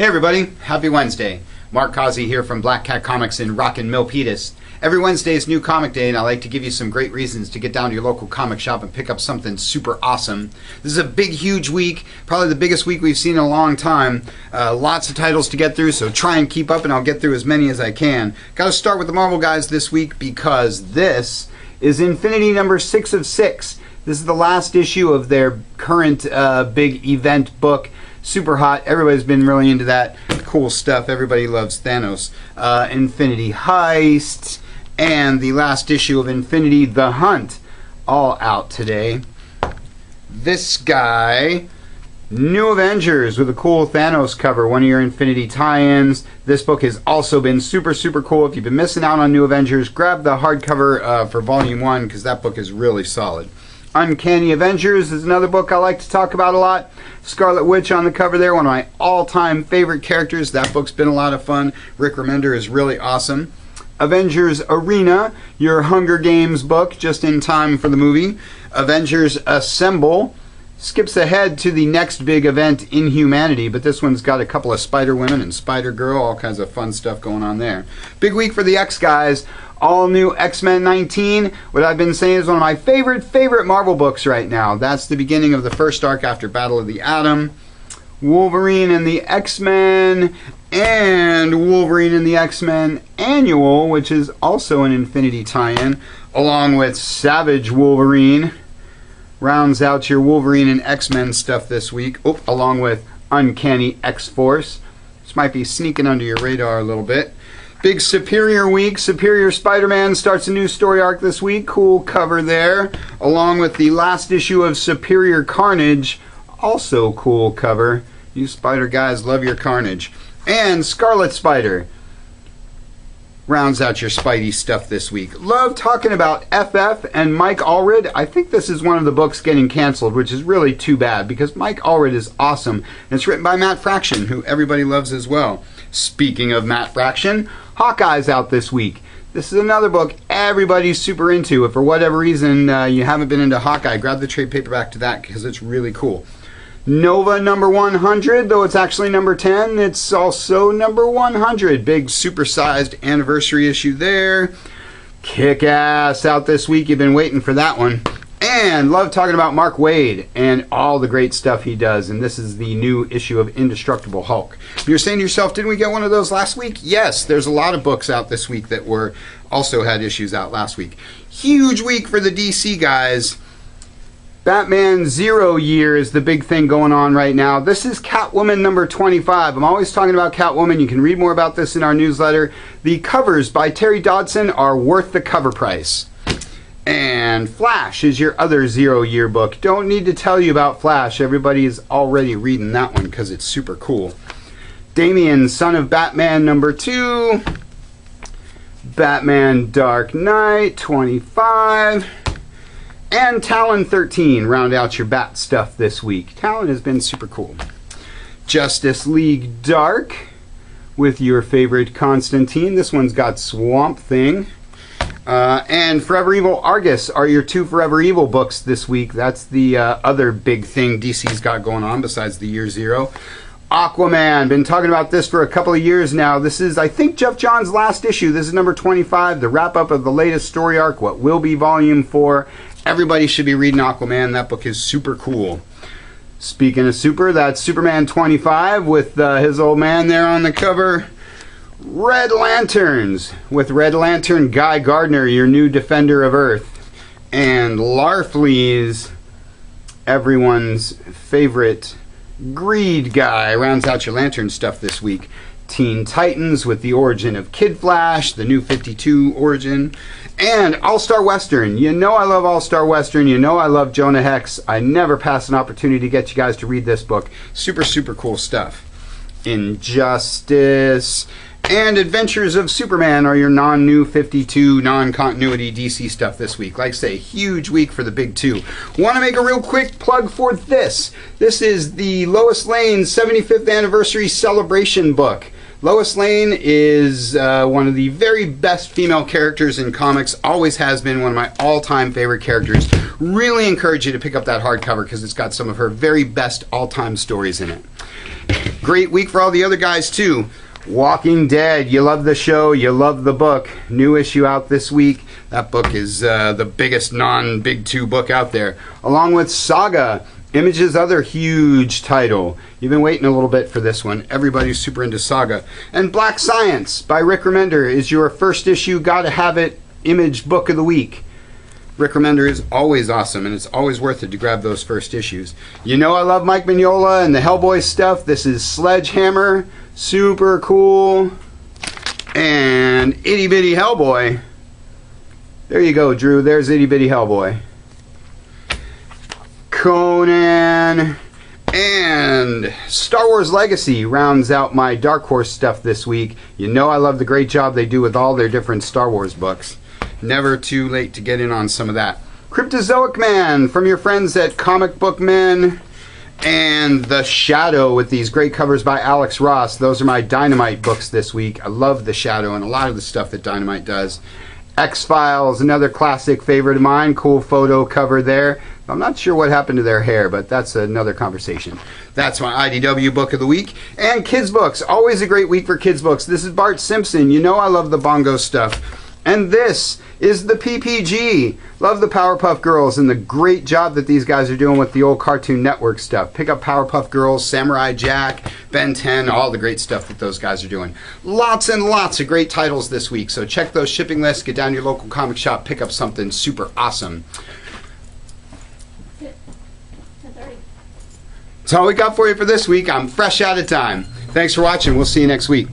Hey everybody, happy Wednesday. Mark Causey here from Black Cat Comics in Rockin' Milpitas. Every Wednesday is New Comic Day, and I like to give you some great reasons to get down to your local comic shop and pick up something super awesome. This is a big, huge week, probably the biggest week we've seen in a long time. Lots of titles to get through, so try and keep up, and I'll get through as many as I can. Got to start with the Marvel guys this week because this is Infinity number 6 of 6. This is the last issue of their current big event book. Super hot. Everybody's been really into that. Cool stuff. Everybody loves Thanos. Infinity Heist. And the last issue of Infinity The Hunt. All out today. This guy, New Avengers with a cool Thanos cover. One of your Infinity tie-ins. This book has also been super, super cool. If you've been missing out on New Avengers, grab the hardcover for Volume 1 because that book is really solid. Uncanny Avengers is another book I like to talk about a lot. Scarlet Witch on the cover there, one of my all-time favorite characters. That book's been a lot of fun. Rick Remender is really awesome. Avengers Arena, your Hunger Games book, just in time for the movie. Avengers Assemble skips ahead to the next big event, Inhumanity, but this one's got a couple of Spider-Women and Spider-Girl, all kinds of fun stuff going on there. Big week for the X-Guys. All new X-Men 19. What I've been saying is one of my favorite Marvel books right now. That's the beginning of the first arc after Battle of the Atom. Wolverine and the X-Men, and Wolverine and the X-Men Annual, which is also an Infinity tie-in, along with Savage Wolverine. Rounds out your Wolverine and X-Men stuff this week, along with Uncanny X-Force. This might be sneaking under your radar a little bit. Big Superior week. Superior Spider-Man starts a new story arc this week. Cool cover there. Along with the last issue of Superior Carnage. Also cool cover. You Spider guys love your Carnage. And Scarlet Spider rounds out your Spidey stuff this week. Love talking about FF and Mike Allred. I think this is one of the books getting canceled, which is really too bad because Mike Allred is awesome. And it's written by Matt Fraction, who everybody loves as well. Speaking of Matt Fraction, Hawkeye's out this week. This is another book everybody's super into. If for whatever reason you haven't been into Hawkeye, grab the trade paperback to that because it's really cool. Nova number 100, though it's actually number 10, it's also number 100. Big supersized anniversary issue there. Kick-Ass out this week. You've been waiting for that one. And love talking about Mark Waid and all the great stuff he does. And this is the new issue of Indestructible Hulk. You're saying to yourself, didn't we get one of those last week? Yes, there's a lot of books out this week that were also had issues out last week. Huge week for the DC guys. Batman 0 Year is the big thing going on right now. This is Catwoman number 25. I'm always talking about Catwoman. You can read more about this in our newsletter. The covers by Terry Dodson are worth the cover price. And Flash is your other 0 Year book. Don't need to tell you about Flash. Everybody is already reading that one because it's super cool. Damian, Son of Batman number 2. Batman Dark Knight 25. And Talon 13 round out your Bat stuff this week. Talon has been super cool. Justice League Dark with your favorite Constantine. This one's got Swamp Thing. And Forever Evil Argus are your 2 Forever Evil books this week. That's the other big thing DC's got going on besides the Year 0. Aquaman. Been talking about this for a couple of years now. This is, I think, Jeff Johns' last issue. This is number 25, the wrap-up of the latest story arc, what will be Volume 4. Everybody should be reading Aquaman. That book is super cool. Speaking of super, that's Superman 25 with his old man there on the cover. Red Lanterns with Red Lantern Guy Gardner, your new Defender of Earth. And Larfleeze, everyone's favorite Greed guy, rounds out your Lantern stuff this week. Teen Titans with the origin of Kid Flash, the new 52 origin. And All-Star Western. You know I love All-Star Western. You know I love Jonah Hex. I never pass an opportunity to get you guys to read this book. Super, super cool stuff. Injustice and Adventures of Superman are your non-new 52, non-continuity DC stuff this week. Like I say, huge week for the big 2. Want to make a real quick plug for this. This is the Lois Lane 75th Anniversary Celebration book. Lois Lane is one of the very best female characters in comics. Always has been one of my all-time favorite characters. Really encourage you to pick up that hardcover because it's got some of her very best all-time stories in it. Great week for all the other guys too. Walking Dead, you love the show, you love the book. New issue out this week. That book is the biggest non-Big Two book out there. Along with Saga, Image's other huge title. You've been waiting a little bit for this one. Everybody's super into Saga. And Black Science by Rick Remender is your first issue, gotta have it, Image book of the week. Rick Remender is always awesome, and it's always worth it to grab those first issues. You know I love Mike Mignola and the Hellboy stuff. This is Sledgehammer. Super cool. And Itty Bitty Hellboy. There you go, Drew. There's Itty Bitty Hellboy. Conan and Star Wars Legacy rounds out my Dark Horse stuff this week. You know I love the great job they do with all their different Star Wars books. Never too late to get in on some of that. Cryptozoic Man from your friends at Comic Book Men. And The Shadow with these great covers by Alex Ross. Those are my Dynamite books this week. I love The Shadow and a lot of the stuff that Dynamite does. X-Files, another classic favorite of mine. Cool photo cover there. I'm not sure what happened to their hair, but that's another conversation. That's my IDW book of the week. And kids books. Always a great week for kids books. This is Bart Simpson. You know I love the bongo stuff. And this is the PPG. Love the Powerpuff Girls and the great job that these guys are doing with the old Cartoon Network stuff. Pick up Powerpuff Girls, Samurai Jack, Ben 10, all the great stuff that those guys are doing. Lots and lots of great titles this week. So check those shipping lists, get down to your local comic shop, pick up something super awesome. That's all we got for you for this week. I'm fresh out of time. Thanks for watching. We'll see you next week.